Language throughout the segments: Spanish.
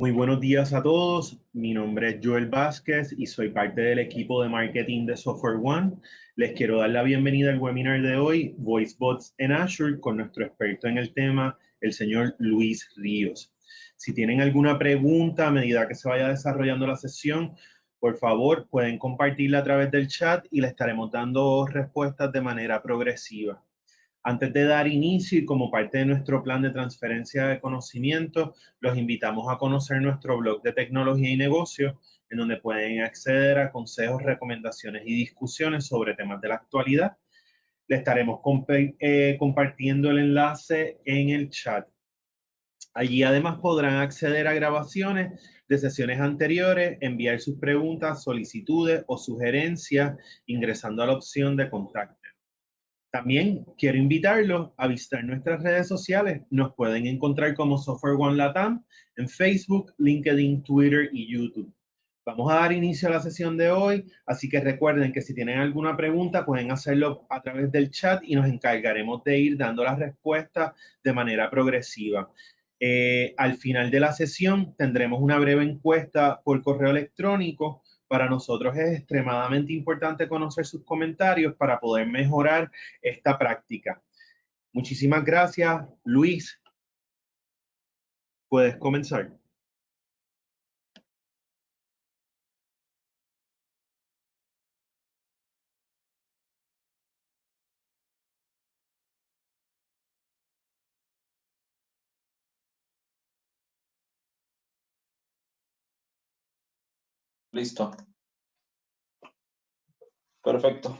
Muy buenos días a todos. Mi nombre es Joel Vázquez y soy parte del equipo de marketing de SoftwareOne. Les quiero dar la bienvenida al webinar de hoy, VoiceBots en Azure, con nuestro experto en el tema, el señor Luis Ríos. Si tienen alguna pregunta a medida que se vaya desarrollando la sesión, por favor, pueden compartirla a través del chat y le estaremos dando respuestas de manera progresiva. Antes de dar inicio y como parte de nuestro plan de transferencia de conocimiento, los invitamos a conocer nuestro blog de tecnología y negocios, en donde pueden acceder a consejos, recomendaciones y discusiones sobre temas de la actualidad. Le estaremos compartiendo el enlace en el chat. Allí además podrán acceder a grabaciones de sesiones anteriores, enviar sus preguntas, solicitudes o sugerencias ingresando a la opción de contacto. También quiero invitarlos a visitar nuestras redes sociales. Nos pueden encontrar como SoftwareOne Latam en Facebook, LinkedIn, Twitter y YouTube. Vamos a dar inicio a la sesión de hoy, así que recuerden que si tienen alguna pregunta pueden hacerlo a través del chat y nos encargaremos de ir dando las respuestas de manera progresiva. Al final de la sesión tendremos una breve encuesta por correo electrónico. Para nosotros es extremadamente importante conocer sus comentarios para poder mejorar esta práctica. Muchísimas gracias. Luis, puedes comenzar. Listo. Perfecto.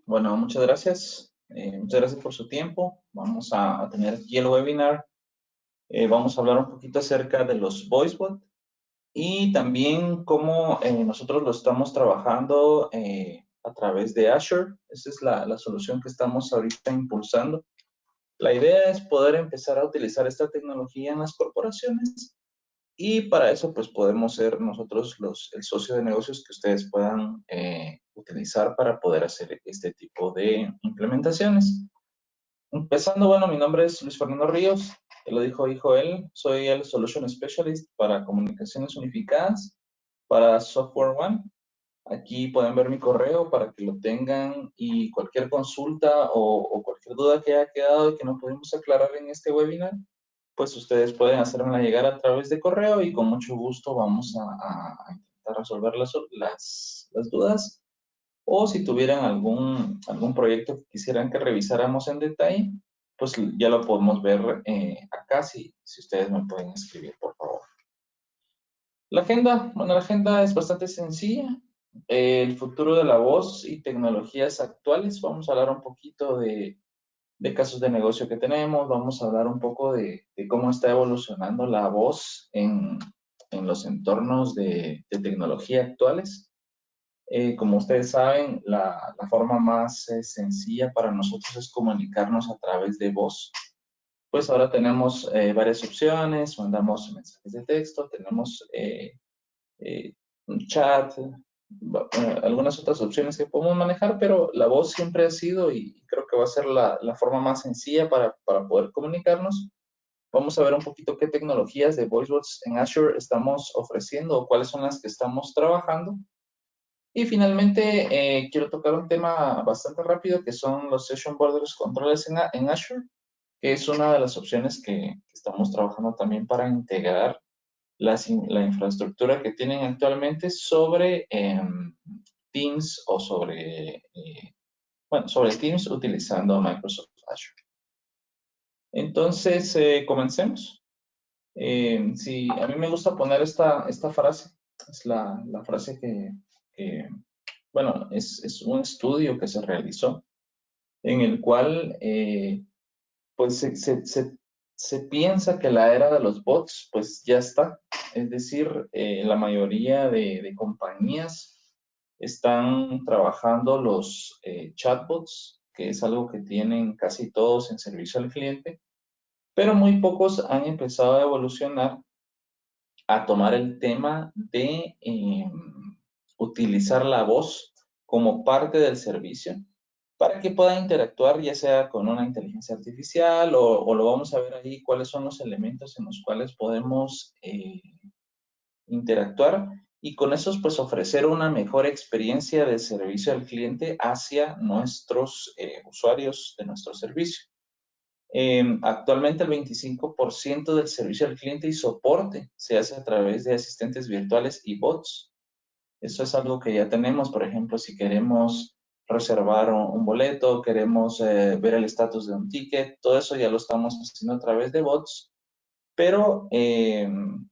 Bueno, muchas gracias. Muchas gracias por su tiempo. Vamos a tener aquí el webinar. Vamos a hablar un poquito acerca de los VoiceBot y también cómo nosotros lo estamos trabajando a través de Azure. Esa es la solución que estamos ahorita impulsando. La idea es poder empezar a utilizar esta tecnología en las corporaciones. Y para eso, pues podemos ser nosotros el socio de negocios que ustedes puedan utilizar para poder hacer este tipo de implementaciones. Empezando, bueno, mi nombre es Luis Fernando Ríos, ya lo dijo él, soy el Solution Specialist para comunicaciones unificadas para SoftwareOne. Aquí pueden ver mi correo para que lo tengan y cualquier consulta o cualquier duda que haya quedado y que no pudimos aclarar en este webinar, pues ustedes pueden hacérmela llegar a través de correo y con mucho gusto vamos a intentar resolver las dudas. O si tuvieran algún proyecto que quisieran que revisáramos en detalle, pues ya lo podemos ver acá si ustedes me pueden escribir, por favor. La agenda, bueno, la agenda es bastante sencilla. El futuro de la voz y tecnologías actuales. Vamos a hablar un poquito de casos de negocio que tenemos, vamos a hablar un poco de cómo está evolucionando la voz en los entornos de tecnología actuales. Como ustedes saben, la forma más sencilla para nosotros es comunicarnos a través de voz. Pues ahora tenemos varias opciones, mandamos mensajes de texto, tenemos un chat, algunas otras opciones que podemos manejar, pero la voz siempre ha sido y creo que va a ser la forma más sencilla para poder comunicarnos. Vamos a ver un poquito qué tecnologías de VoiceBots en Azure estamos ofreciendo o cuáles son las que estamos trabajando. Y finalmente quiero tocar un tema bastante rápido que son los Session Borders Controllers en Azure, que es una de las opciones que estamos trabajando también para integrar la infraestructura que tienen actualmente sobre Teams o sobre Teams utilizando Microsoft Azure. Entonces, comencemos. Sí, a mí me gusta poner esta frase, es la frase bueno, es un estudio que se realizó en el cual pues se piensa que la era de los bots pues ya está. Es decir, la mayoría de compañías están trabajando los chatbots, que es algo que tienen casi todos en servicio al cliente, pero muy pocos han empezado a evolucionar a tomar el tema de utilizar la voz como parte del servicio para que pueda interactuar ya sea con una inteligencia artificial o lo vamos a ver ahí cuáles son los elementos en los cuales podemos interactuar y con eso pues ofrecer una mejor experiencia de servicio al cliente hacia nuestros usuarios de nuestro servicio. Actualmente el 25% del servicio al cliente y soporte se hace a través de asistentes virtuales y bots. Eso es algo que ya tenemos, por ejemplo, si queremos reservar un boleto, queremos ver el estatus de un ticket, todo eso ya lo estamos haciendo a través de bots. Pero,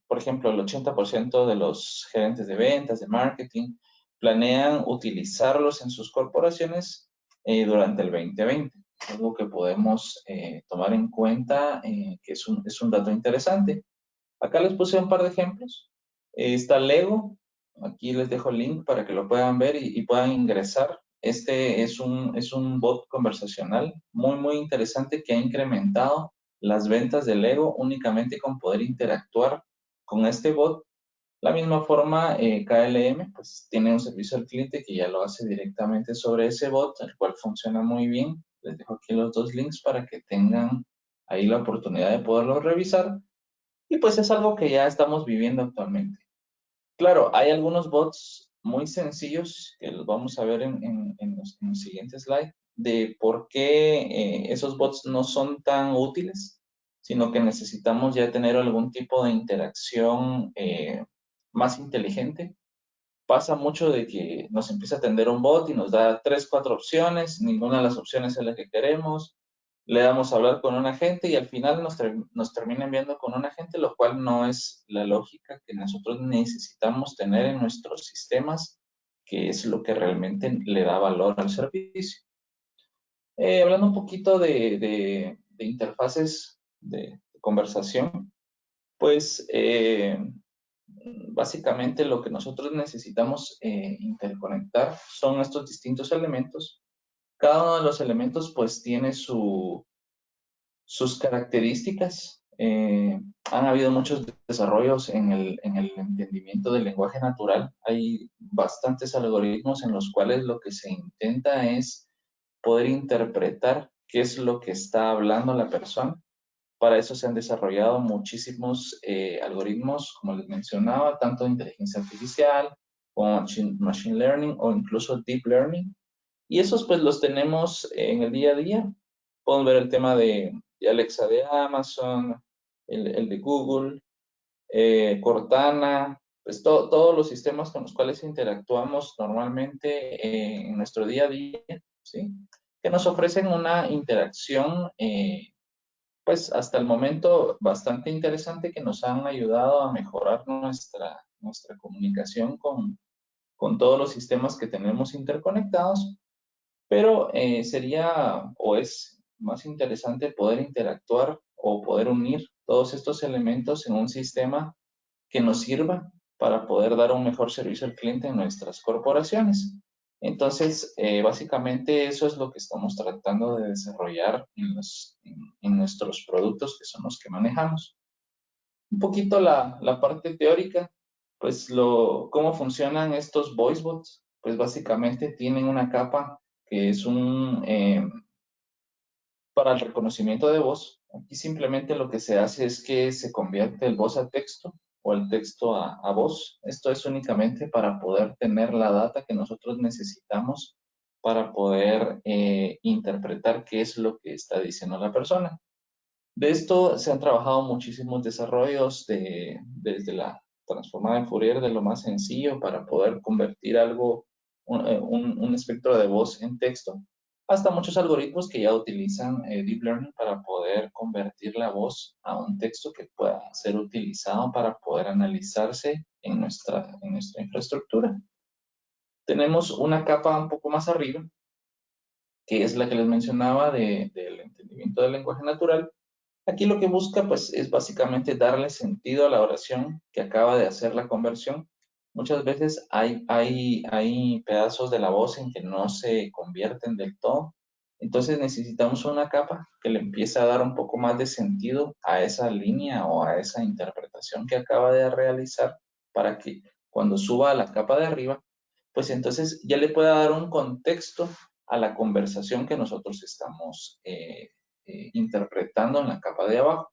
por ejemplo, el 80% de los gerentes de ventas, de marketing, planean utilizarlos en sus corporaciones durante el 2020. Es algo que podemos tomar en cuenta, que es un dato interesante. Acá les puse un par de ejemplos. Está Lego. Aquí les dejo el link para que lo puedan ver y puedan ingresar. Este es un bot conversacional muy, muy interesante que ha incrementado las ventas de Lego únicamente con poder interactuar con este bot. La misma forma, KLM, pues tiene un servicio al cliente que ya lo hace directamente sobre ese bot, el cual funciona muy bien. Les dejo aquí los dos links para que tengan ahí la oportunidad de poderlo revisar. Y pues es algo que ya estamos viviendo actualmente. Claro, hay algunos bots muy sencillos que los vamos a ver en los siguientes slides de por qué esos bots no son tan útiles, sino que necesitamos ya tener algún tipo de interacción más inteligente. Pasa mucho de que nos empieza a atender un bot y nos da 3, 4 opciones, ninguna de las opciones es la que queremos, le damos a hablar con un agente y al final nos termina enviando con un agente, lo cual no es la lógica que nosotros necesitamos tener en nuestros sistemas, que es lo que realmente le da valor al servicio. Hablando un poquito de interfaces de conversación, pues básicamente lo que nosotros necesitamos interconectar son estos distintos elementos. Cada uno de los elementos pues tiene sus características. Han habido muchos desarrollos en el entendimiento del lenguaje natural. Hay bastantes algoritmos en los cuales lo que se intenta es poder interpretar qué es lo que está hablando la persona. Para eso se han desarrollado muchísimos algoritmos, como les mencionaba, tanto de inteligencia artificial como machine learning o incluso deep learning. Y esos pues los tenemos en el día a día. Pueden ver el tema de Alexa de Amazon, el de Google, Cortana, pues todos los sistemas con los cuales interactuamos normalmente en nuestro día a día, ¿sí? Que nos ofrecen una interacción pues hasta el momento bastante interesante que nos han ayudado a mejorar nuestra comunicación con todos los sistemas que tenemos interconectados, pero sería o es más interesante poder interactuar o poder unir todos estos elementos en un sistema que nos sirva para poder dar un mejor servicio al cliente en nuestras corporaciones. Entonces, básicamente eso es lo que estamos tratando de desarrollar en nuestros productos que son los que manejamos. Un poquito la parte teórica, pues cómo funcionan estos voice bots, pues básicamente tienen una capa que es para el reconocimiento de voz. Aquí simplemente lo que se hace es que se convierte el voz a texto o el texto a voz. Esto es únicamente para poder tener la data que nosotros necesitamos para poder interpretar qué es lo que está diciendo la persona. De esto se han trabajado muchísimos desarrollos desde la transformada de Fourier de lo más sencillo para poder convertir algo, un espectro de voz en texto, hasta muchos algoritmos que ya utilizan Deep Learning para poder convertir la voz a un texto que pueda ser utilizado para poder analizarse en nuestra infraestructura. Tenemos una capa un poco más arriba, que es la que les mencionaba del entendimiento del lenguaje natural. Aquí lo que busca pues es básicamente darle sentido a la oración que acaba de hacer la conversión. Muchas veces hay pedazos de la voz en que no se convierten del todo. Entonces necesitamos una capa que le empiece a dar un poco más de sentido a esa línea o a esa interpretación que acaba de realizar para que cuando suba a la capa de arriba, pues entonces ya le pueda dar un contexto a la conversación que nosotros estamos interpretando en la capa de abajo.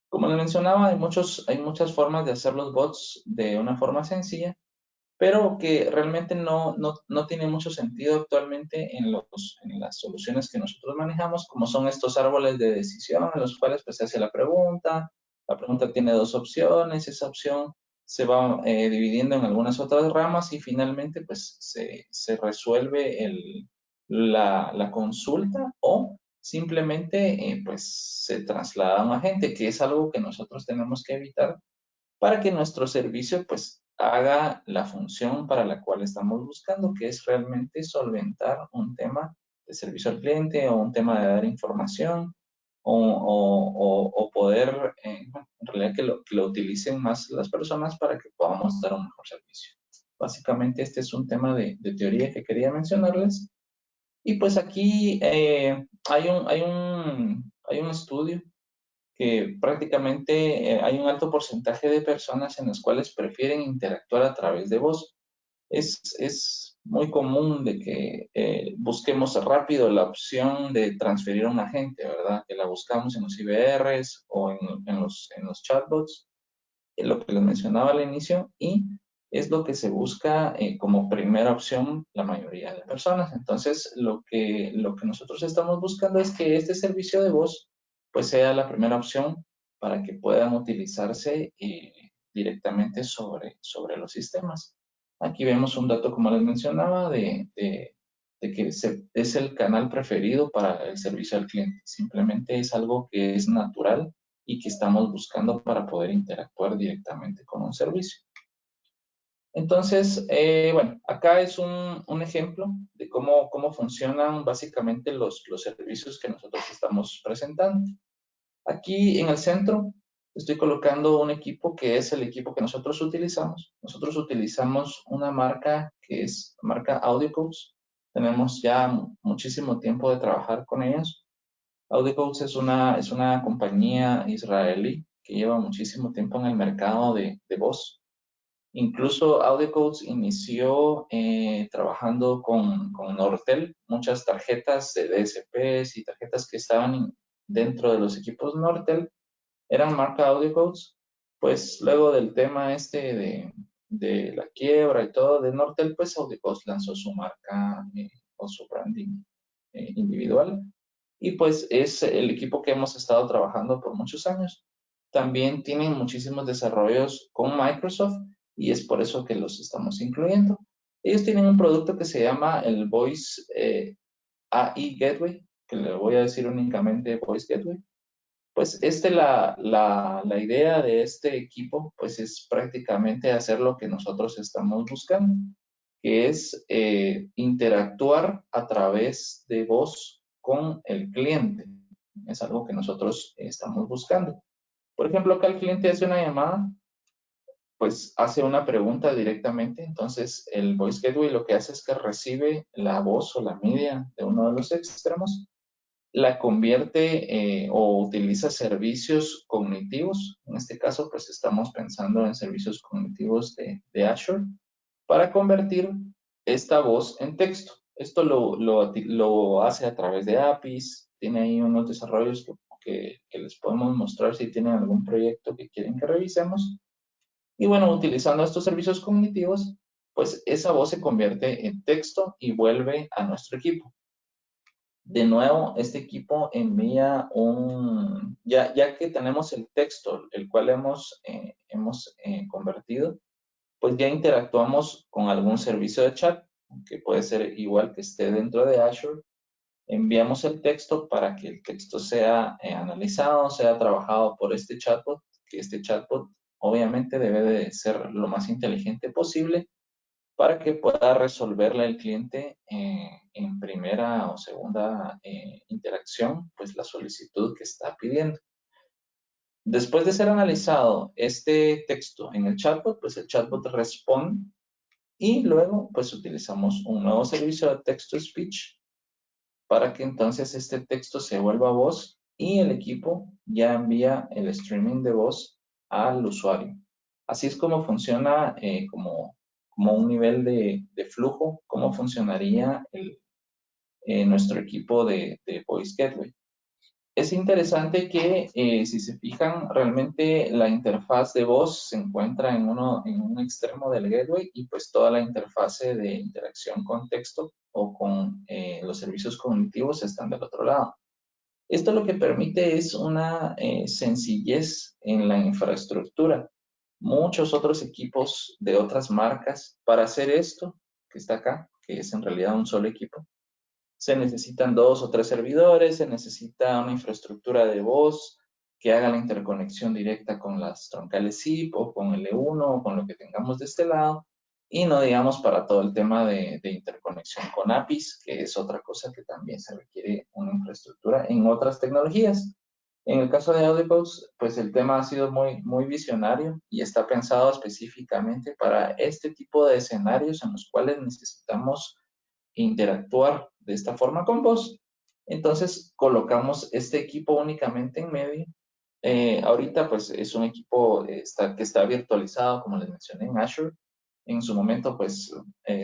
Como les mencionaba, hay muchas formas de hacer los bots de una forma sencilla, pero que realmente no tiene mucho sentido actualmente en las soluciones que nosotros manejamos, como son estos árboles de decisión, en los cuales pues, se hace la pregunta tiene dos opciones, esa opción se va dividiendo en algunas otras ramas y finalmente pues se resuelve la consulta o simplemente pues se traslada a un agente, que es algo que nosotros tenemos que evitar para que nuestro servicio pues haga la función para la cual estamos buscando, que es realmente solventar un tema de servicio al cliente o un tema de dar información o poder, bueno, en realidad que lo utilicen más las personas para que podamos dar un mejor servicio. Básicamente este es un tema de teoría que quería mencionarles. Y pues aquí hay un estudio que prácticamente hay un alto porcentaje de personas en las cuales prefieren interactuar a través de voz. Es muy común de que busquemos rápido la opción de transferir a un agente, ¿verdad? Que la buscamos en los IVRs o en los chatbots, lo que les mencionaba al inicio, y es lo que se busca como primera opción la mayoría de personas. Entonces, lo que nosotros estamos buscando es que este servicio de voz pues sea la primera opción para que puedan utilizarse directamente sobre los sistemas. Aquí vemos un dato, como les mencionaba, de que es el canal preferido para el servicio al cliente. Simplemente es algo que es natural y que estamos buscando para poder interactuar directamente con un servicio. Entonces, bueno, acá es un ejemplo de cómo funcionan básicamente los servicios que nosotros estamos presentando. Aquí en el centro estoy colocando un equipo que es el equipo que nosotros utilizamos. Nosotros utilizamos una marca que es marca AudioCodes. Tenemos ya muchísimo tiempo de trabajar con ellos. AudioCodes es una compañía israelí que lleva muchísimo tiempo en el mercado de voz. Incluso AudioCodes inició trabajando con Nortel, muchas tarjetas de DSPs y tarjetas que estaban dentro de los equipos Nortel eran marca AudioCodes. Pues luego del tema este de la quiebra y todo de Nortel, pues AudioCodes lanzó su marca o su branding individual y pues es el equipo que hemos estado trabajando por muchos años. También tienen muchísimos desarrollos con Microsoft y es por eso que los estamos incluyendo. Ellos tienen un producto que se llama el Voice AI Gateway, que le voy a decir únicamente Voice Gateway. Pues la idea de este equipo pues es prácticamente hacer lo que nosotros estamos buscando, que es interactuar a través de voz con el cliente. Es algo que nosotros estamos buscando. Por ejemplo, acá el cliente hace una llamada, pues hace una pregunta directamente, entonces el Voice Gateway lo que hace es que recibe la voz o la media de uno de los extremos, la convierte o utiliza servicios cognitivos. En este caso, pues estamos pensando en servicios cognitivos de Azure para convertir esta voz en texto. Esto lo hace a través de APIs. Tiene ahí unos desarrollos que les podemos mostrar si tienen algún proyecto que quieren que revisemos. Y bueno, utilizando estos servicios cognitivos, pues esa voz se convierte en texto y vuelve a nuestro equipo. De nuevo, este equipo envía ya que tenemos el texto, el cual hemos convertido, pues ya interactuamos con algún servicio de chat, que puede ser igual que esté dentro de Azure. Enviamos el texto para que el texto sea analizado, sea trabajado por este chatbot, que este chatbot obviamente debe de ser lo más inteligente posible para que pueda resolverle al cliente en primera o segunda interacción, pues la solicitud que está pidiendo. Después de ser analizado este texto en el chatbot, pues el chatbot responde y luego pues utilizamos un nuevo servicio de text-to-speech para que entonces este texto se vuelva voz y el equipo ya envía el streaming de voz al usuario. Así es como funciona como un nivel de flujo, cómo funcionaría nuestro equipo de Voice Gateway. es interesante que si se fijan, realmente la interfaz de voz se encuentra en un extremo del gateway y pues toda la interfase de interacción con texto o con los servicios cognitivos están del otro lado. Esto lo que permite es una sencillez en la infraestructura. Muchos otros equipos de otras marcas para hacer esto, que está acá, que es en realidad un solo equipo, se necesitan 2 o 3 servidores, se necesita una infraestructura de voz que haga la interconexión directa con las troncales SIP o con L1 o con lo que tengamos de este lado. Y no digamos para todo el tema de interconexión con APIs, que es otra cosa que también se requiere una infraestructura en otras tecnologías. En el caso de Audiobooks, pues el tema ha sido muy visionario y está pensado específicamente para este tipo de escenarios en los cuales necesitamos interactuar de esta forma con vos. Entonces colocamos este equipo únicamente en medio. Ahorita pues es un equipo que está virtualizado, como les mencioné, en Azure. En su momento pues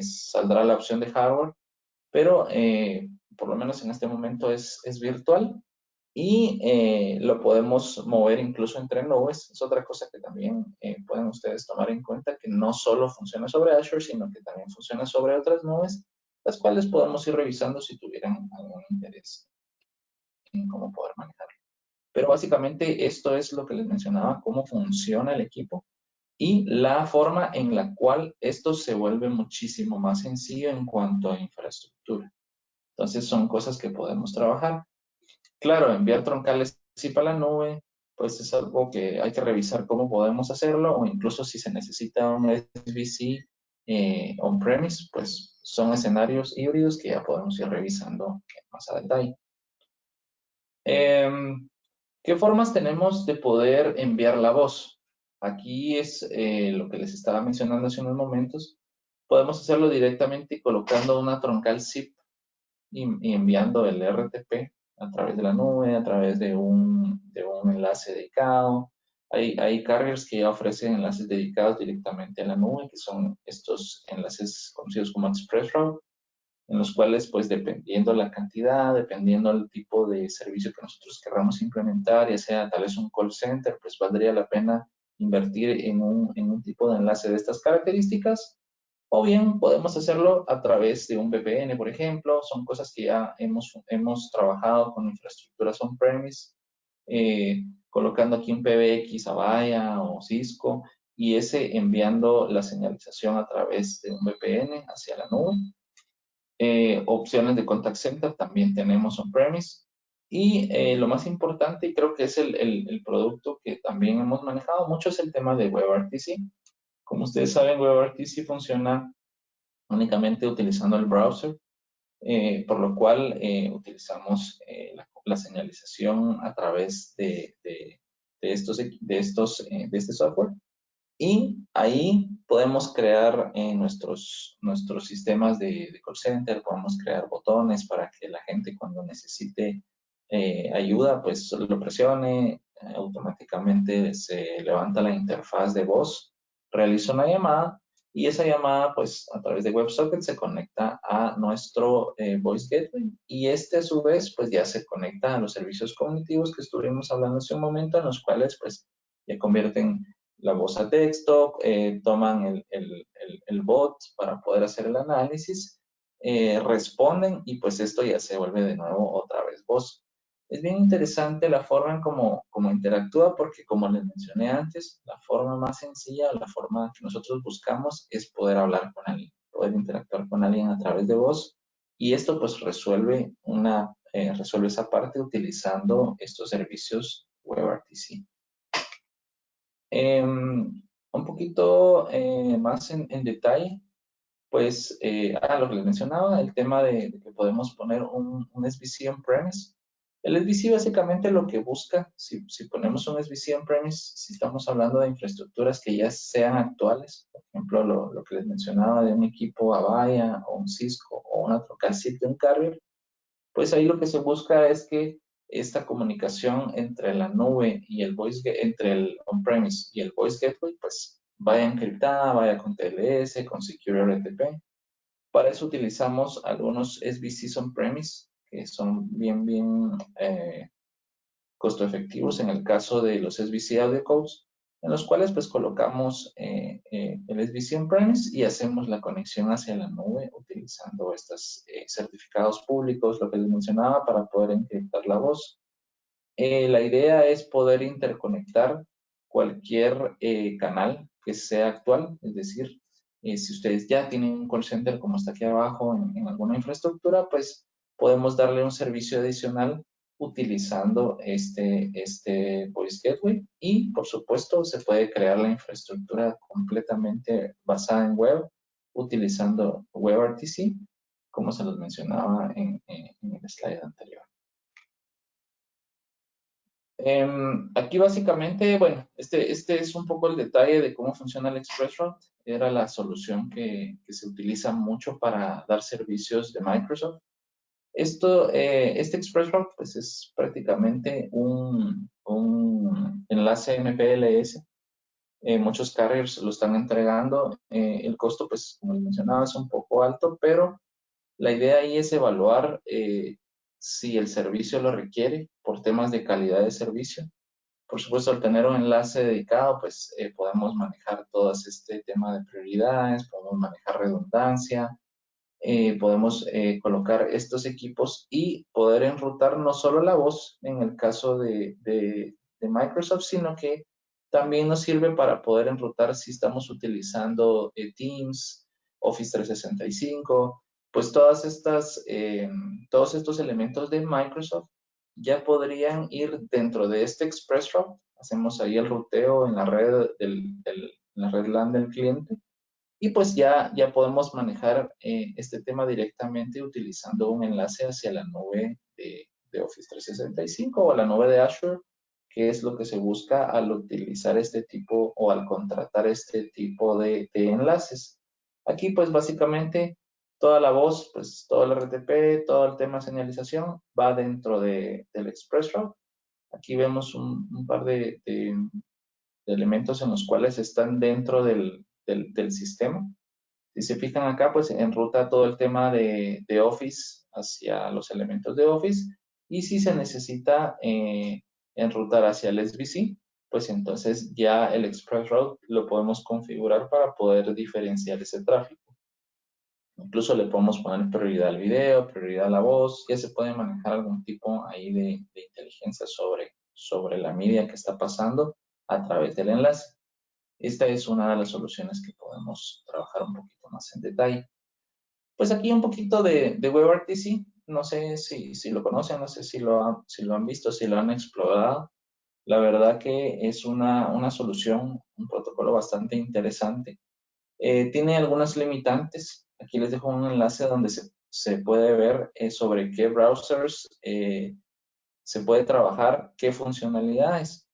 saldrá la opción de hardware, pero por lo menos en este momento es virtual y lo podemos mover incluso entre nubes. Es otra cosa que también pueden ustedes tomar en cuenta, que no solo funciona sobre Azure, sino que también funciona sobre otras nubes, las cuales podemos ir revisando si tuvieran algún interés en cómo poder manejarlo. Pero básicamente esto es lo que les mencionaba, cómo funciona el equipo y la forma en la cual esto se vuelve muchísimo más sencillo en cuanto a infraestructura. Entonces son cosas que podemos trabajar. Claro, enviar troncales sí para la nube, pues es algo que hay que revisar cómo podemos hacerlo, o incluso si se necesita un SVC on-premise, pues son escenarios híbridos que ya podemos ir revisando más a detalle. ¿Qué formas tenemos de poder enviar la voz? Aquí es lo que les estaba mencionando hace unos momentos. Podemos hacerlo directamente colocando una troncal zip y enviando el RTP a través de la nube, a través de un enlace dedicado. Hay carriers que ya ofrecen enlaces dedicados directamente a la nube, que son estos enlaces conocidos como ExpressRoute, en los cuales, pues, dependiendo la cantidad, dependiendo el tipo de servicio que nosotros queramos implementar, ya sea tal vez un call center, pues valdría la pena invertir en un tipo de enlace de estas características, o bien podemos hacerlo a través de un VPN, por ejemplo. Son cosas que ya hemos trabajado con infraestructuras on-premise, colocando aquí un PBX, Avaya o Cisco, y ese enviando la señalización a través de un VPN hacia la nube. Opciones de contact center también tenemos on-premise. Y lo más importante, y creo que es el producto que también hemos manejado mucho, es el tema de WebRTC. Como ustedes saben, WebRTC funciona únicamente utilizando el browser, por lo cual utilizamos la señalización a través de este software. Y ahí podemos crear nuestros sistemas de call center, podemos crear botones para que la gente cuando necesite ayuda, pues lo presione, automáticamente se levanta la interfaz de voz, realiza una llamada y esa llamada, pues a través de WebSocket se conecta a nuestro Voice Gateway y este a su vez, pues ya se conecta a los servicios cognitivos que estuvimos hablando hace un momento, en los cuales pues ya convierten la voz a texto, toman el bot para poder hacer el análisis, responden y pues esto ya se vuelve de nuevo otra vez voz. Es bien interesante la forma en cómo interactúa porque como les mencioné antes, la forma más sencilla, la forma que nosotros buscamos es poder hablar con alguien, poder interactuar con alguien a través de voz y esto pues resuelve esa parte utilizando estos servicios WebRTC. Un poquito más en detalle, pues, lo que les mencionaba, el tema de que podemos poner un SVC on-premise. El SVC básicamente lo que busca, si ponemos un SVC on-premise, si estamos hablando de infraestructuras que ya sean actuales, por ejemplo, lo que les mencionaba de un equipo Avaya o un Cisco o una Trocal SIP de un carrier, pues ahí lo que se busca es que esta comunicación entre la nube y entre el on-premise y el voice gateway, pues vaya encriptada, vaya con TLS, con Secure RTP. Para eso utilizamos algunos SVCs on-premise, que son bien costo efectivos en el caso de los SBC Audio Codes, en los cuales pues colocamos el SBC on-premise y hacemos la conexión hacia la nube utilizando estos certificados públicos, lo que les mencionaba, para poder encriptar la voz. La idea es poder interconectar cualquier canal que sea actual, es decir, si ustedes ya tienen un call center como está aquí abajo en alguna infraestructura, pues podemos darle un servicio adicional utilizando este Voice Gateway y, por supuesto, se puede crear la infraestructura completamente basada en web utilizando WebRTC, como se los mencionaba en el slide anterior. Aquí básicamente, bueno, este es un poco el detalle de cómo funciona el ExpressRoute. Era la solución que se utiliza mucho para dar servicios de Microsoft. Este ExpressRoute pues es prácticamente un enlace MPLS. Muchos carriers lo están entregando. El costo, pues, como les mencionaba, es un poco alto, pero la idea ahí es evaluar si el servicio lo requiere por temas de calidad de servicio. Por supuesto, al tener un enlace dedicado, pues podemos manejar todo este tema de prioridades, podemos manejar redundancia, podemos colocar estos equipos y poder enrutar no solo la voz en el caso de Microsoft, sino que también nos sirve para poder enrutar si estamos utilizando Teams, Office 365, pues todos estos elementos de Microsoft ya podrían ir dentro de este ExpressRoute. Hacemos ahí el ruteo en la red, en la red LAN del cliente y pues ya podemos manejar este tema directamente utilizando un enlace hacia la nube de Office 365 o a la nube de Azure, que es lo que se busca al utilizar este tipo o al contratar este tipo de enlaces. Aquí pues básicamente toda la voz, pues todo el RTP, todo el tema de señalización va dentro del ExpressRoute. Aquí vemos un par de elementos en los cuales están dentro del sistema. Si se fijan acá, pues enruta todo el tema de Office hacia los elementos de Office. Y si se necesita enrutar hacia el SBC, pues entonces ya el ExpressRoute lo podemos configurar para poder diferenciar ese tráfico. Incluso le podemos poner prioridad al video, prioridad a la voz. Ya se puede manejar algún tipo ahí de inteligencia sobre la media que está pasando a través del enlace. Esta es una de las soluciones que podemos trabajar un poquito más en detalle. Pues aquí un poquito de WebRTC. No sé si lo conocen, no sé si lo han visto, si lo han explorado. La verdad que es una solución, un protocolo bastante interesante. Tiene algunas limitantes. Aquí les dejo un enlace donde se puede ver sobre qué browsers se puede trabajar, qué funcionalidades.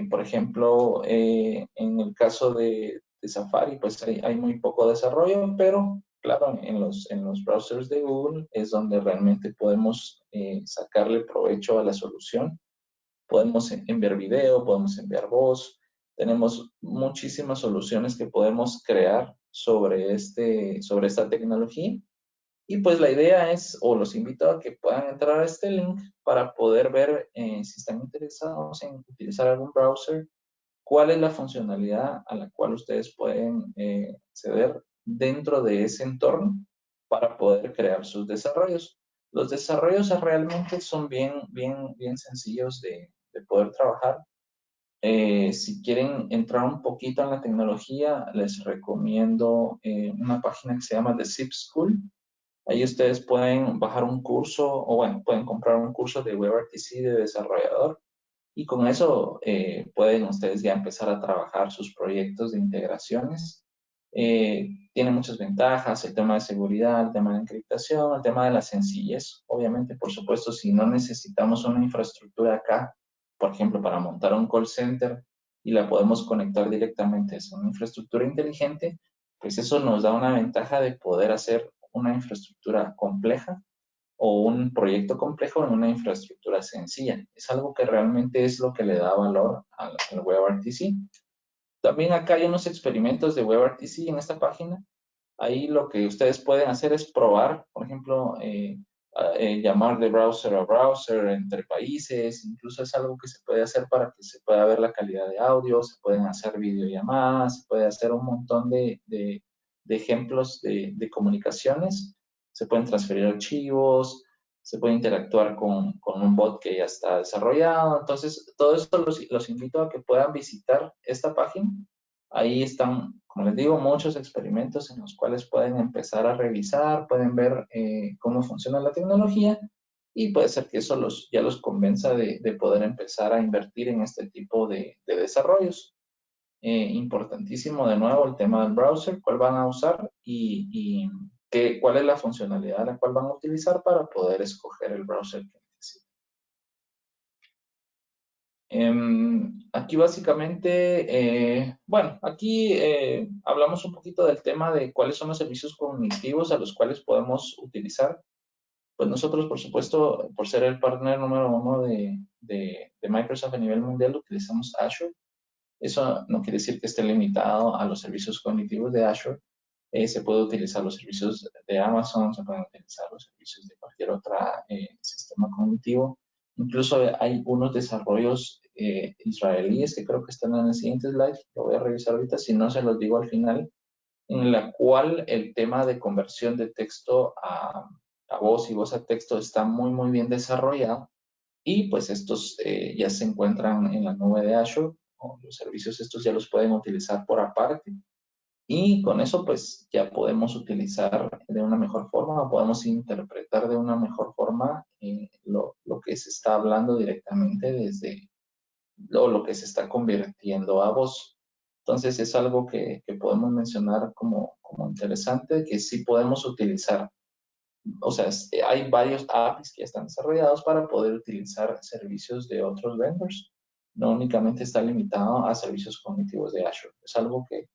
Por ejemplo, en el caso de Safari, pues hay muy poco desarrollo, pero claro, en los browsers de Google es donde realmente podemos sacarle provecho a la solución. Podemos enviar video, podemos enviar voz. Tenemos muchísimas soluciones que podemos crear sobre esta tecnología. Y pues la idea es, o los invito a que puedan entrar a este link para poder ver si están interesados en utilizar algún browser, cuál es la funcionalidad a la cual ustedes pueden acceder dentro de ese entorno para poder crear sus desarrollos. Los desarrollos realmente son bien sencillos de poder trabajar. Si quieren entrar un poquito en la tecnología, les recomiendo una página que se llama The Zip School. Ahí ustedes pueden bajar un curso o bueno, pueden comprar un curso de WebRTC de desarrollador y con eso pueden ustedes ya empezar a trabajar sus proyectos de integraciones. Tiene muchas ventajas, el tema de seguridad, el tema de encriptación, el tema de la sencillez. Obviamente, por supuesto, si no necesitamos una infraestructura acá, por ejemplo, para montar un call center y la podemos conectar directamente a una infraestructura inteligente, pues eso nos da una ventaja de poder hacer una infraestructura compleja o un proyecto complejo en una infraestructura sencilla. Es algo que realmente es lo que le da valor al WebRTC. También acá hay unos experimentos de WebRTC en esta página. Ahí lo que ustedes pueden hacer es probar, por ejemplo, llamar de browser a browser entre países, incluso es algo que se puede hacer para que se pueda ver la calidad de audio, se pueden hacer videollamadas, se puede hacer un montón de ejemplos de comunicaciones, se pueden transferir archivos, se puede interactuar con un bot que ya está desarrollado. Entonces, todo esto los invito a que puedan visitar esta página. Ahí están, como les digo, muchos experimentos en los cuales pueden empezar a revisar, pueden ver cómo funciona la tecnología y puede ser que eso ya los convenza de poder empezar a invertir en este tipo de desarrollos. Importantísimo de nuevo el tema del browser, cuál van a usar y cuál es la funcionalidad a la cual van a utilizar para poder escoger el browser que necesitan. Aquí básicamente, bueno, aquí hablamos un poquito del tema de cuáles son los servicios cognitivos a los cuales podemos utilizar. Pues nosotros, por supuesto, por ser el partner número 1 de Microsoft a nivel mundial, utilizamos Azure. Eso no quiere decir que esté limitado a los servicios cognitivos de Azure. Se puede utilizar los servicios de Amazon, se pueden utilizar los servicios de cualquier otro sistema cognitivo. Incluso hay unos desarrollos israelíes que creo que están en el siguiente slide, lo voy a revisar ahorita, si no se los digo al final, en la cual el tema de conversión de texto a voz y voz a texto está muy, muy bien desarrollado. Y pues estos ya se encuentran en la nube de Azure, o los servicios estos ya los pueden utilizar por aparte. Y con eso pues ya podemos utilizar de una mejor forma, o podemos interpretar de una mejor forma lo que se está hablando directamente desde lo que se está convirtiendo a voz. Entonces es algo que podemos mencionar como interesante, que sí podemos utilizar. O sea, hay varios APIs que ya están desarrollados para poder utilizar servicios de otros vendors. No únicamente está limitado a servicios cognitivos de Azure. Es algo que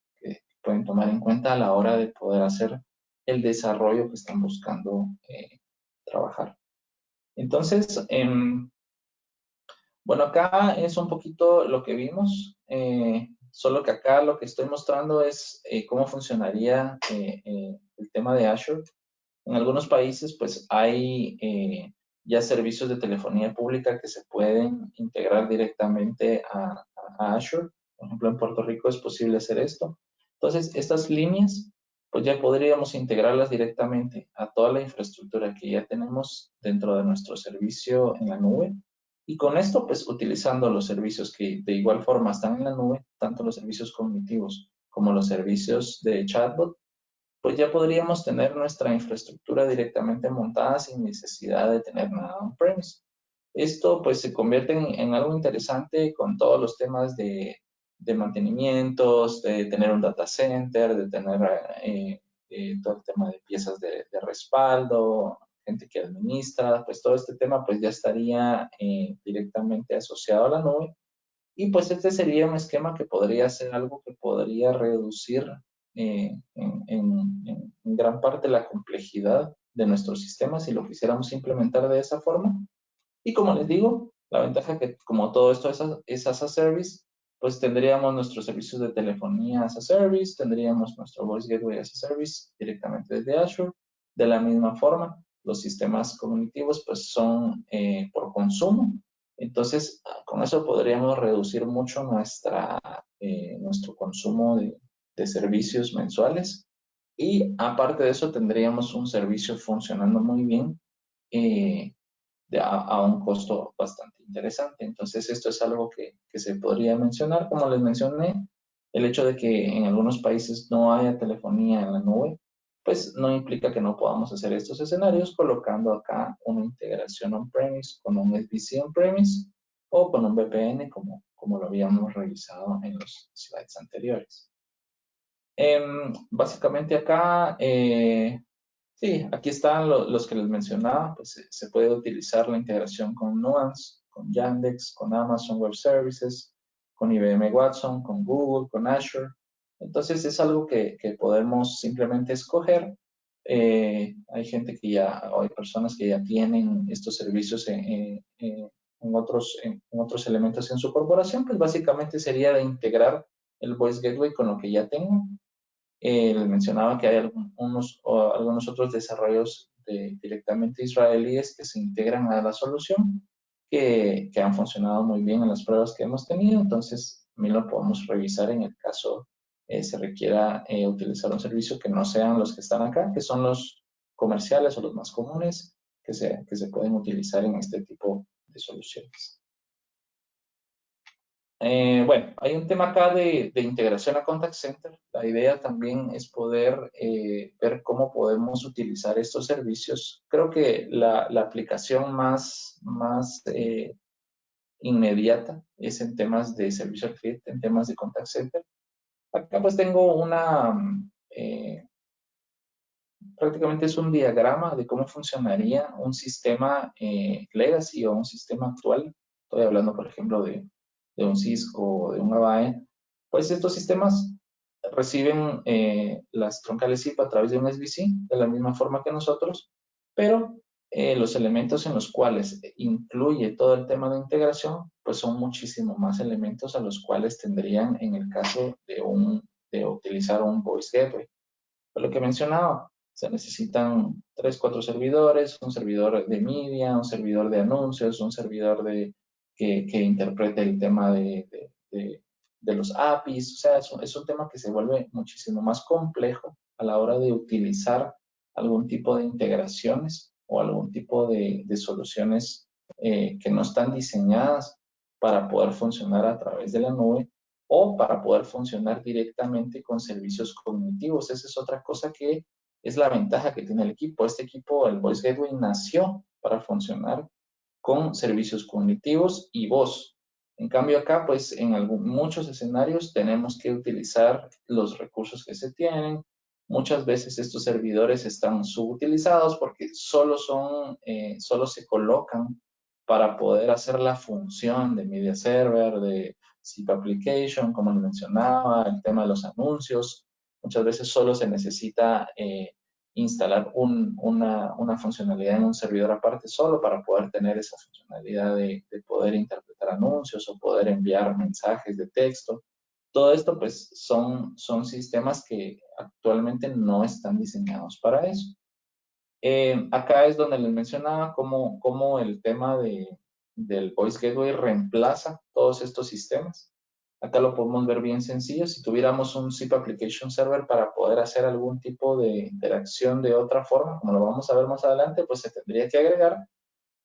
pueden tomar en cuenta a la hora de poder hacer el desarrollo que están buscando trabajar. Entonces, bueno, acá es un poquito lo que vimos, solo que acá lo que estoy mostrando es cómo funcionaría el tema de Azure. En algunos países, pues, hay ya servicios de telefonía pública que se pueden integrar directamente a Azure. Por ejemplo, en Puerto Rico es posible hacer esto. Entonces, estas líneas, pues ya podríamos integrarlas directamente a toda la infraestructura que ya tenemos dentro de nuestro servicio en la nube. Y con esto, pues, utilizando los servicios que de igual forma están en la nube, tanto los servicios cognitivos como los servicios de chatbot, pues ya podríamos tener nuestra infraestructura directamente montada sin necesidad de tener nada on-premise. Esto pues se convierte en algo interesante con todos los temas de mantenimientos, de tener un data center, de tener todo el tema de piezas de respaldo, gente que administra, pues todo este tema pues ya estaría directamente asociado a la nube. Y pues este sería un esquema que podría ser algo que podría reducir en gran parte la complejidad de nuestros sistemas si lo quisiéramos implementar de esa forma. Y como les digo, la ventaja que como todo esto es as a service, pues tendríamos nuestros servicios de telefonía as a service, tendríamos nuestro Voice Gateway as a service directamente desde Azure. De la misma forma, los sistemas cognitivos pues son por consumo. Entonces, con eso podríamos reducir mucho nuestro consumo de servicios mensuales. Y aparte de eso, tendríamos un servicio funcionando muy bien a un costo bastante interesante. Entonces, esto es algo que se podría mencionar. Como les mencioné, el hecho de que en algunos países no haya telefonía en la nube, pues no implica que no podamos hacer estos escenarios colocando acá una integración on-premise con un SBC on-premise o con un VPN como lo habíamos revisado en los slides anteriores. Básicamente acá, sí, aquí están los que les mencionaba, pues se puede utilizar la integración con Nuance, con Yandex, con Amazon Web Services, con IBM Watson, con Google, con Azure. Entonces es algo que podemos simplemente escoger. Hay gente que ya, o hay personas que ya tienen estos servicios en otros elementos en su corporación, pues básicamente sería de integrar el Voice Gateway con lo que ya tengo. Les mencionaba que hay algunos otros desarrollos directamente israelíes que se integran a la solución, que han funcionado muy bien en las pruebas que hemos tenido. Entonces, también lo podemos revisar en el caso se requiera utilizar un servicio que no sean los que están acá, que son los comerciales o los más comunes que se pueden utilizar en este tipo de soluciones. Bueno, hay un tema acá de integración a Contact Center. La idea también es poder ver cómo podemos utilizar estos servicios. Creo que la aplicación más inmediata es en temas de servicio al cliente, en temas de Contact Center. Acá pues tengo prácticamente es un diagrama de cómo funcionaría un sistema legacy o un sistema actual. Estoy hablando, por ejemplo, de un Cisco o de un Avaya. Pues estos sistemas reciben las troncales SIP a través de un SBC, de la misma forma que nosotros, pero los elementos en los cuales incluye todo el tema de integración, pues son muchísimo más elementos a los cuales tendrían en el caso de utilizar un Voice Gateway. Por lo que mencionaba, se necesitan 3, 4 servidores, un servidor de media, un servidor de anuncios, un servidor que interprete el tema de los APIs. O sea, es un tema que se vuelve muchísimo más complejo a la hora de utilizar algún tipo de integraciones o algún tipo de soluciones que no están diseñadas para poder funcionar a través de la nube o para poder funcionar directamente con servicios cognitivos. Esa es otra cosa que es la ventaja que tiene el equipo. Este equipo, el Voice Gateway, nació para funcionar con servicios cognitivos y voz. En cambio acá, pues en muchos escenarios tenemos que utilizar los recursos que se tienen. Muchas veces estos servidores están subutilizados porque solo se colocan para poder hacer la función de media server, de SIP application, como les mencionaba, el tema de los anuncios. Muchas veces solo se necesita instalar una funcionalidad en un servidor aparte solo para poder tener esa funcionalidad de poder interpretar anuncios o poder enviar mensajes de texto. Todo esto pues son sistemas que actualmente no están diseñados para eso. Acá es donde les mencionaba cómo el tema del Voice Gateway reemplaza todos estos sistemas. Acá lo podemos ver bien sencillo. Si tuviéramos un SIP Application Server para poder hacer algún tipo de interacción de otra forma, como lo vamos a ver más adelante, pues se tendría que agregar.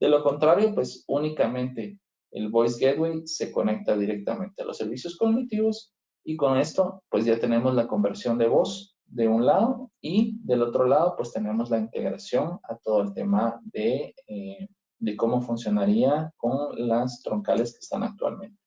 De lo contrario, pues únicamente el Voice Gateway se conecta directamente a los servicios cognitivos y con esto pues ya tenemos la conversión de voz de un lado y del otro lado pues tenemos la integración a todo el tema de cómo funcionaría con las troncales que están actualmente.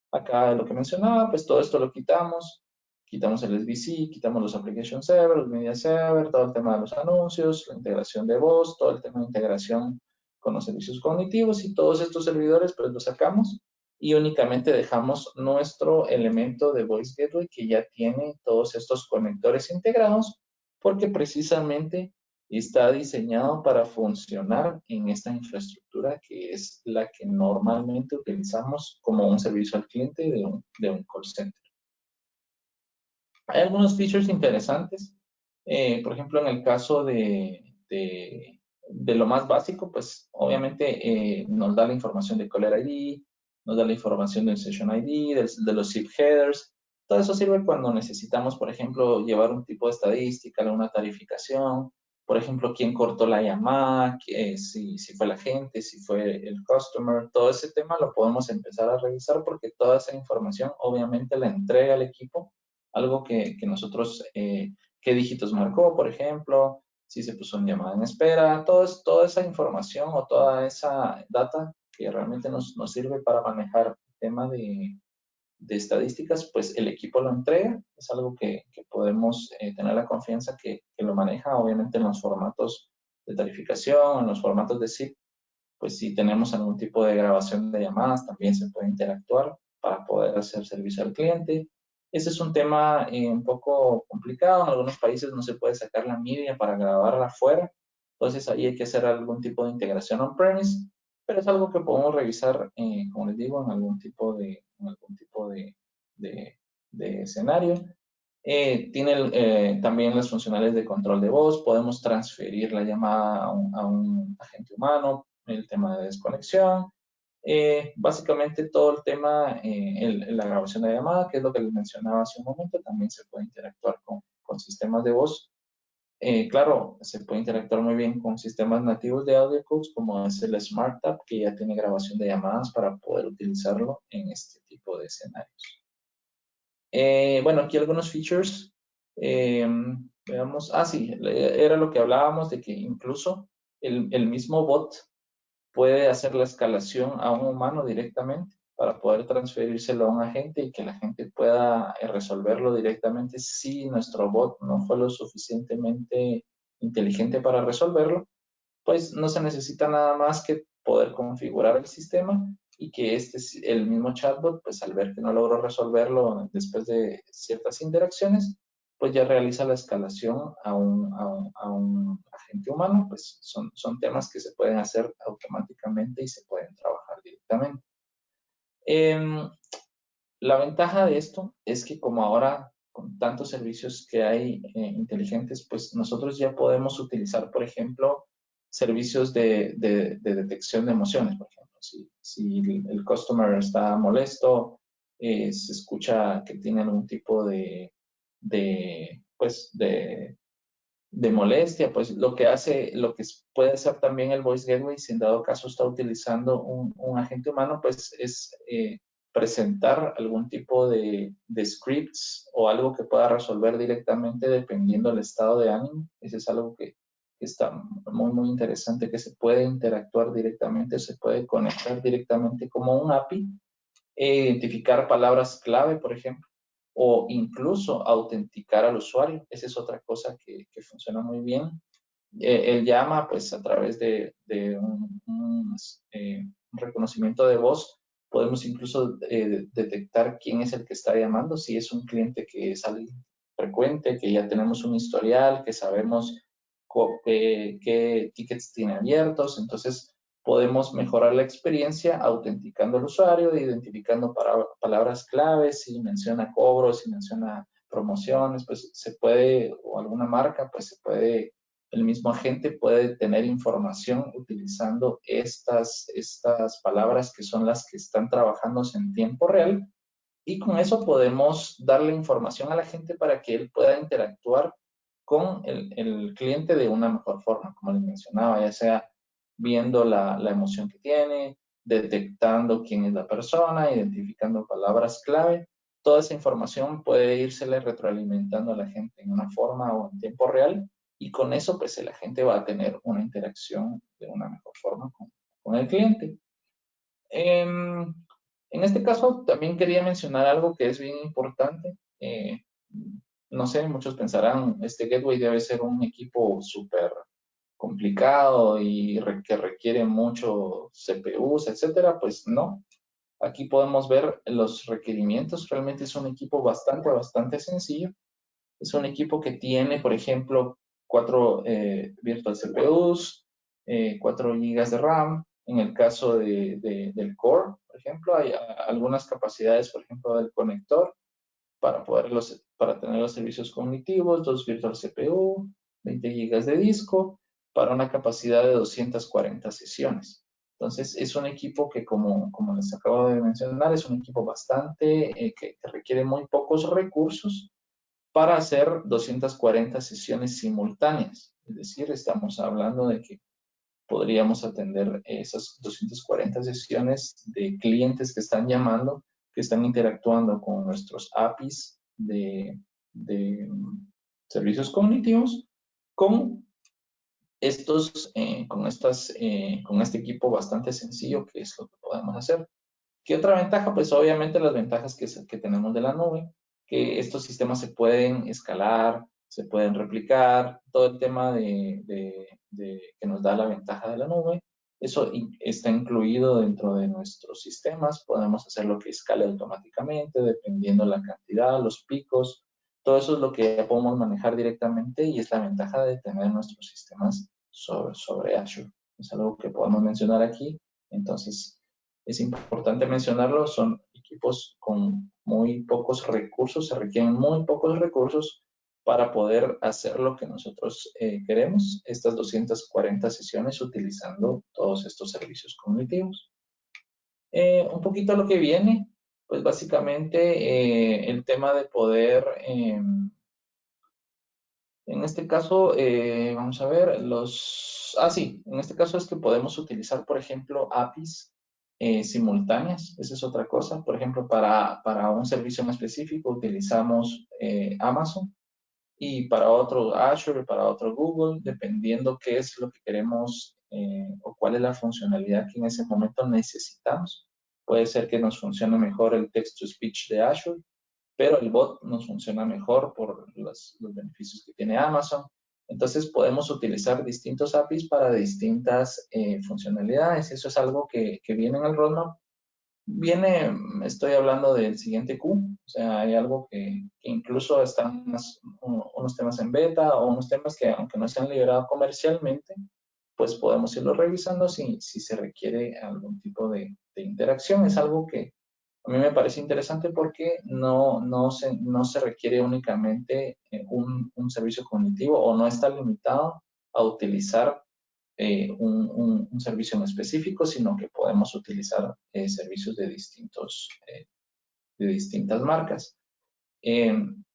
Acá lo que mencionaba, pues todo esto lo quitamos el SBC, quitamos los Application Server, los Media Server, todo el tema de los anuncios, la integración de voz, todo el tema de integración con los servicios cognitivos y todos estos servidores pues los sacamos y únicamente dejamos nuestro elemento de Voice Gateway que ya tiene todos estos conectores integrados porque precisamente está diseñado para funcionar en esta infraestructura que es la que normalmente utilizamos como un servicio al cliente de un call center. Hay algunos features interesantes. Por ejemplo, en el caso de lo más básico, pues obviamente nos da la información de Caller ID, nos da la información del Session ID, de los SIP headers. Todo eso sirve cuando necesitamos, por ejemplo, llevar un tipo de estadística, una tarificación, por ejemplo, quién cortó la llamada, si fue la gente, si fue el customer. Todo ese tema lo podemos empezar a revisar porque toda esa información obviamente la entrega el equipo. Algo que nosotros, qué dígitos marcó, por ejemplo, si se puso en llamada en espera, toda esa información o toda esa data que realmente nos sirve para manejar el tema de estadísticas, pues el equipo lo entrega. Es algo que podemos tener la confianza que lo maneja, obviamente en los formatos de tarificación, en los formatos de SIP, pues si tenemos algún tipo de grabación de llamadas, también se puede interactuar para poder hacer servicio al cliente. Ese es un tema un poco complicado. En algunos países no se puede sacar la media para grabarla afuera. Entonces ahí hay que hacer algún tipo de integración on-premise, pero es algo que podemos revisar, como les digo, en algún tipo de escenario. Tiene también las funcionalidades de control de voz. Podemos transferir la llamada a un agente humano, el tema de desconexión. Básicamente todo el tema, la grabación de llamada, que es lo que les mencionaba hace un momento, también se puede interactuar con sistemas de voz. Claro, se puede interactuar muy bien con sistemas nativos de audio codes, como es el SmartTap, que ya tiene grabación de llamadas para poder utilizarlo en este tipo de escenarios. Bueno, aquí algunos features. Veamos. Sí, era lo que hablábamos de que incluso el mismo bot puede hacer la escalación a un humano directamente para poder transferírselo a un agente y que la gente pueda resolverlo directamente si nuestro bot no fue lo suficientemente inteligente para resolverlo. Pues no se necesita nada más que poder configurar el sistema y que el mismo chatbot, pues al ver que no logró resolverlo después de ciertas interacciones, pues ya realiza la escalación a un agente humano. Pues son temas que se pueden hacer automáticamente y se pueden trabajar directamente. La ventaja de esto es que como ahora con tantos servicios que hay inteligentes, pues nosotros ya podemos utilizar, por ejemplo, servicios de detección de emociones, por ejemplo. Si el customer está molesto, se escucha que tiene algún tipo pues, de molestia, pues lo que puede hacer también el Voice Gateway, si en dado caso está utilizando un agente humano, pues es presentar algún tipo de scripts o algo que pueda resolver directamente dependiendo del estado de ánimo. Eso es algo que está muy, muy interesante, que se puede interactuar directamente, se puede conectar directamente como un API, identificar palabras clave, por ejemplo, o incluso autenticar al usuario. Esa es otra cosa que funciona muy bien. Él llama pues a través de un reconocimiento de voz. Podemos incluso detectar quién es el que está llamando, si es un cliente que es alguien frecuente, que ya tenemos un historial, que sabemos qué tickets tiene abiertos. Entonces podemos mejorar la experiencia autenticando al usuario, identificando palabras claves, si menciona cobros, si menciona promociones, pues se puede, o alguna marca, pues se puede, el mismo agente puede tener información utilizando estas palabras que son las que están trabajándose en tiempo real, y con eso podemos darle información a la gente para que él pueda interactuar con el cliente de una mejor forma, como les mencionaba, ya sea viendo la emoción que tiene, detectando quién es la persona, identificando palabras clave. Toda esa información puede írsele retroalimentando a la gente en una forma o en tiempo real, y con eso pues el agente va a tener una interacción de una mejor forma con el cliente. En este caso también quería mencionar algo que es bien importante. No sé, muchos pensarán, este gateway debe ser un equipo súper complicado y que requiere mucho CPUs, etcétera. Pues no. Aquí podemos ver los requerimientos. Realmente es un equipo bastante sencillo. Es un equipo que tiene, por ejemplo, 4 virtual CPUs, 4 GB de RAM. En el caso del core, por ejemplo, hay algunas capacidades, por ejemplo, del conector para tener los servicios cognitivos, 2 virtual CPU, 20 GB de disco, para una capacidad de 240 sesiones. Entonces, es un equipo que, como les acabo de mencionar, es un equipo que requiere muy pocos recursos para hacer 240 sesiones simultáneas. Es decir, estamos hablando de que podríamos atender esas 240 sesiones de clientes que están llamando, que están interactuando con nuestros APIs de servicios cognitivos, con con este equipo bastante sencillo, que es lo que podemos hacer. ¿Qué otra ventaja? Pues obviamente las ventajas que tenemos de la nube, que estos sistemas se pueden escalar, se pueden replicar, todo el tema que nos da la ventaja de la nube. Eso está incluido dentro de nuestros sistemas. Podemos hacer lo que escale automáticamente, dependiendo la cantidad, los picos. Todo eso es lo que ya podemos manejar directamente, y es la ventaja de tener nuestros sistemas sobre Azure. Es algo que podemos mencionar aquí. Entonces, es importante mencionarlo, equipos con muy pocos recursos, se requieren muy pocos recursos para poder hacer lo que nosotros queremos, estas 240 sesiones utilizando todos estos servicios cognitivos. Un poquito lo que viene, pues básicamente el tema de poder, en este caso, vamos a ver, en este caso es que podemos utilizar, por ejemplo, APIs simultáneas, esa es otra cosa. Por ejemplo, para un servicio en específico utilizamos Amazon y para otro Azure, para otro Google, dependiendo qué es lo que queremos o cuál es la funcionalidad que en ese momento necesitamos. Puede ser que nos funcione mejor el text-to-speech de Azure, pero el bot nos funciona mejor por los beneficios que tiene Amazon. Entonces podemos utilizar distintos APIs para distintas funcionalidades. Eso es algo que viene en el roadmap. Estoy hablando del siguiente Q, o sea, hay algo que incluso están unos temas en beta o unos temas que aunque no se han liberado comercialmente, pues podemos irlo revisando si se requiere algún tipo de interacción. Es algo que a mí me parece interesante porque no se requiere únicamente un servicio cognitivo o no está limitado a utilizar un servicio en específico, sino que podemos utilizar servicios de distintas marcas.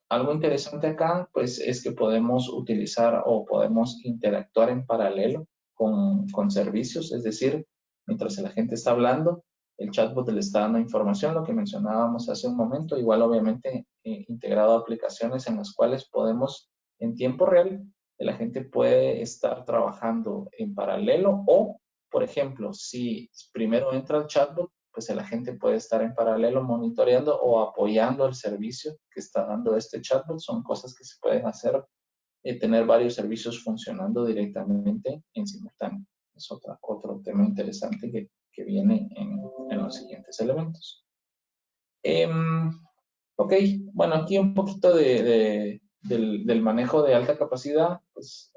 Algo interesante acá, pues, es que podemos utilizar o podemos interactuar en paralelo con servicios, es decir, mientras la gente está hablando, el chatbot le está dando información, lo que mencionábamos hace un momento, igual obviamente integrado a aplicaciones en las cuales podemos en tiempo real, la gente puede estar trabajando en paralelo o, por ejemplo, si primero entra el chatbot, pues el agente puede estar en paralelo monitoreando o apoyando el servicio que está dando este chatbot. Son cosas que se pueden hacer, tener varios servicios funcionando directamente en simultáneo. Es otro tema interesante que viene en los siguientes elementos. Ok, bueno, aquí un poquito del manejo de alta capacidad, pues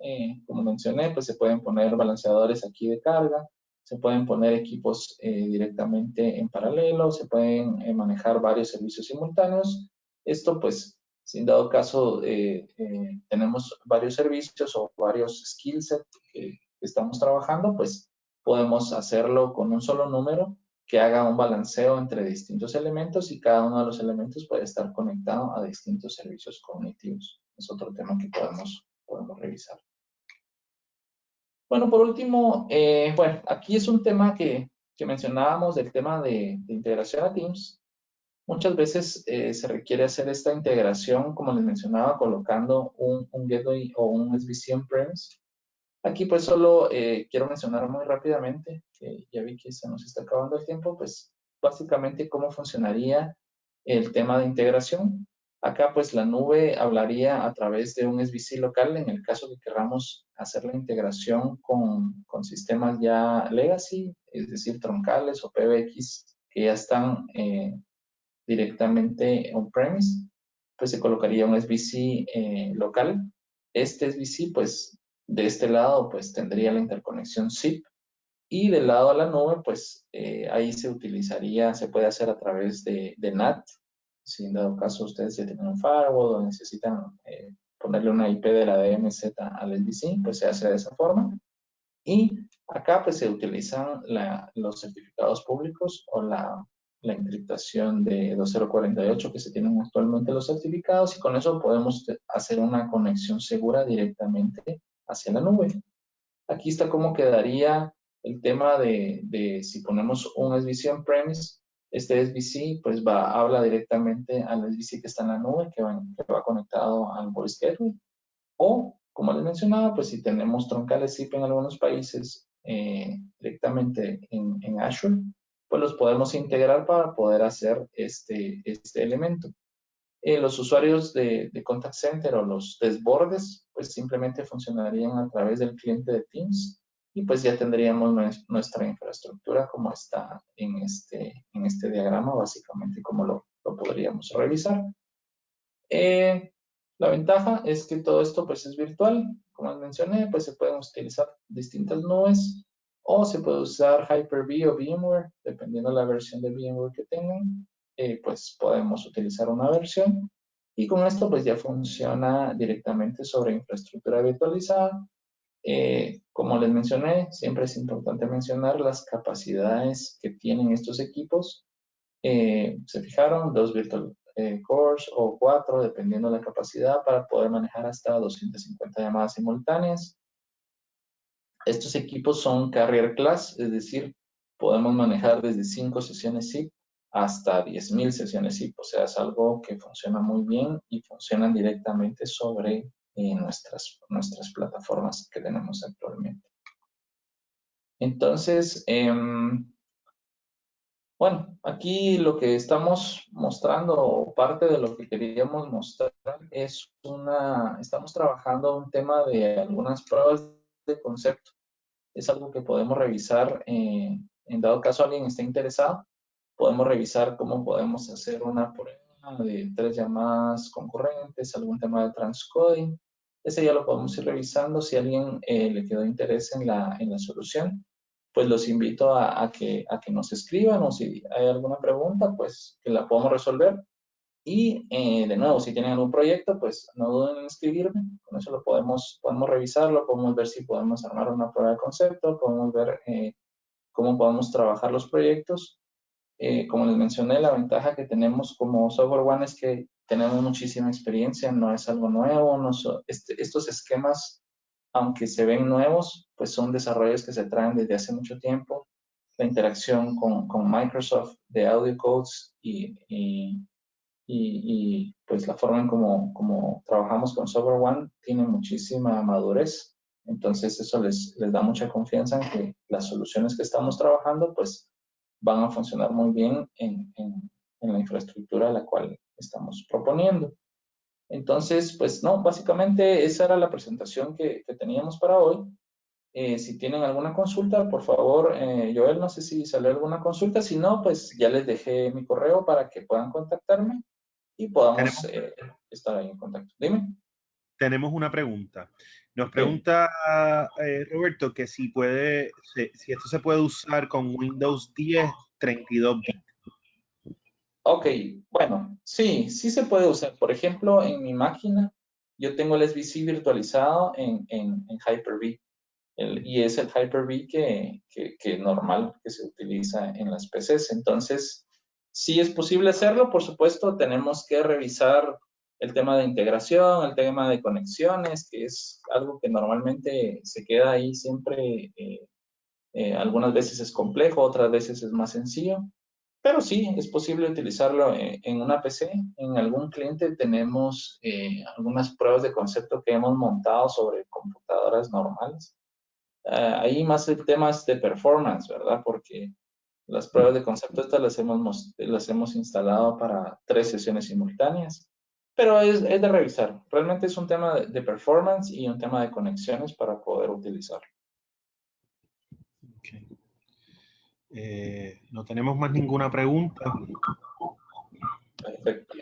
como mencioné, pues se pueden poner balanceadores aquí de carga, se pueden poner equipos directamente en paralelo, se pueden manejar varios servicios simultáneos. Esto pues, si en dado caso tenemos varios servicios o varios skill sets que estamos trabajando, pues podemos hacerlo con un solo número que haga un balanceo entre distintos elementos y cada uno de los elementos puede estar conectado a distintos servicios cognitivos. Es otro tema que podemos revisar. Bueno, por último, bueno, aquí es un tema que mencionábamos del tema de integración a Teams. Muchas veces se requiere hacer esta integración, como les mencionaba, colocando un gateway o un SVC on-premise. Aquí pues solo quiero mencionar muy rápidamente, que ya vi que se nos está acabando el tiempo, pues básicamente cómo funcionaría el tema de integración. Acá pues la nube hablaría a través de un SVC local en el caso que queramos hacer la integración con sistemas ya legacy, es decir, troncales o PBX que ya están directamente on-premise, pues se colocaría un SVC local. Este SVC, pues, de este lado, pues, tendría la interconexión ZIP y del lado de la nube, pues, ahí se puede hacer a través de NAT. Si en dado caso ustedes ya tienen un firewall o necesitan ponerle una IP de la DMZ al SVC, pues se hace de esa forma. Y acá pues se utilizan los certificados públicos o la encriptación de 2048 que se tienen actualmente los certificados y con eso podemos hacer una conexión segura directamente hacia la nube. Aquí está cómo quedaría el tema de si ponemos un SVC on-premise, este SVC pues habla directamente al SVC que está en la nube, que va conectado al voice gateway. O, como les mencionaba, pues si tenemos troncales ZIP en algunos países directamente en Azure, pues los podemos integrar para poder hacer este elemento. Los usuarios de Contact Center o los desbordes, pues simplemente funcionarían a través del cliente de Teams y pues ya tendríamos nuestra infraestructura como está en este diagrama, básicamente como lo podríamos revisar. La ventaja es que todo esto pues es virtual. Como les mencioné, pues se pueden utilizar distintas nubes o se puede usar Hyper-V o VMware, dependiendo de la versión de VMware que tengan. pues podemos utilizar una versión. Y con esto pues ya funciona directamente sobre infraestructura virtualizada. Como les mencioné, siempre es importante mencionar las capacidades que tienen estos equipos. Se fijaron, 2 virtual cores o 4, dependiendo de la capacidad, para poder manejar hasta 250 llamadas simultáneas. Estos equipos son carrier class, es decir, podemos manejar desde 5 sesiones SIP hasta 10.000 sesiones SIP. O sea, es algo que funciona muy bien y funcionan directamente sobre nuestras plataformas que tenemos actualmente. Entonces, bueno, aquí lo que estamos mostrando, o parte de lo que queríamos mostrar, es estamos trabajando un tema de algunas pruebas de concepto. Es algo que podemos revisar, en dado caso alguien esté interesado, podemos revisar cómo podemos hacer una prueba de 3 llamadas concurrentes, algún tema de transcoding. Ese ya lo podemos ir revisando. Si a alguien le quedó interés en la solución, pues los invito a que nos escriban, o si hay alguna pregunta, pues que la podamos resolver. Y de nuevo, si tienen algún proyecto, pues no duden en escribirme. Con eso lo podemos revisarlo, podemos ver si podemos armar una prueba de concepto, podemos ver cómo podemos trabajar los proyectos. Como les mencioné, la ventaja que tenemos como SoftwareOne es que tenemos muchísima experiencia, no es algo nuevo. Estos esquemas, aunque se ven nuevos, pues son desarrollos que se traen desde hace mucho tiempo. La interacción con Microsoft de Audio Codes y pues la forma en como trabajamos con SoftwareOne tiene muchísima madurez. Entonces eso les da mucha confianza en que las soluciones que estamos trabajando pues van a funcionar muy bien en la infraestructura a la cual estamos proponiendo. Entonces, pues no, básicamente esa era la presentación que teníamos para hoy. Si tienen alguna consulta, por favor, Joel, no sé si salió alguna consulta. Si no, pues ya les dejé mi correo para que puedan contactarme y podamos estar ahí en contacto. Dime. Tenemos una pregunta. Nos Ok. pregunta Roberto que si esto se puede usar con Windows 10 32 bits. Ok, bueno, sí se puede usar. Por ejemplo, en mi máquina, yo tengo el SVC virtualizado en Hyper-V. Y es el Hyper-V que normal que se utiliza en las PCs. Entonces, sí es posible hacerlo. Por supuesto, tenemos que revisar el tema de integración, el tema de conexiones, que es algo que normalmente se queda ahí siempre. Algunas veces es complejo, otras veces es más sencillo. Pero sí, es posible utilizarlo en una PC. En algún cliente tenemos algunas pruebas de concepto que hemos montado sobre computadoras normales. Ahí más el tema es de performance, ¿verdad? Porque las pruebas de concepto estas las hemos instalado para 3 sesiones simultáneas. Pero es de revisar. Realmente es un tema de performance y un tema de conexiones para poder utilizarlo. Okay. No tenemos más ninguna pregunta. Perfecto.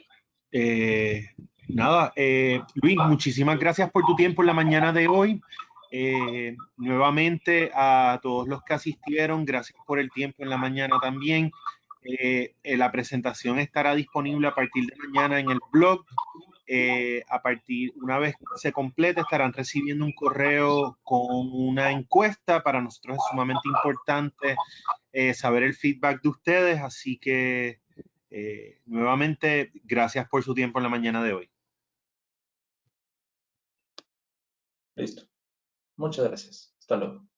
Nada, Luis, muchísimas gracias por tu tiempo en la mañana de hoy. Nuevamente a todos los que asistieron, gracias por el tiempo en la mañana también. La presentación estará disponible a partir de mañana en el blog. Una vez se complete, estarán recibiendo un correo con una encuesta. Para nosotros es sumamente importante saber el feedback de ustedes, así que nuevamente, gracias por su tiempo en la mañana de hoy. Listo. Muchas gracias. Hasta luego.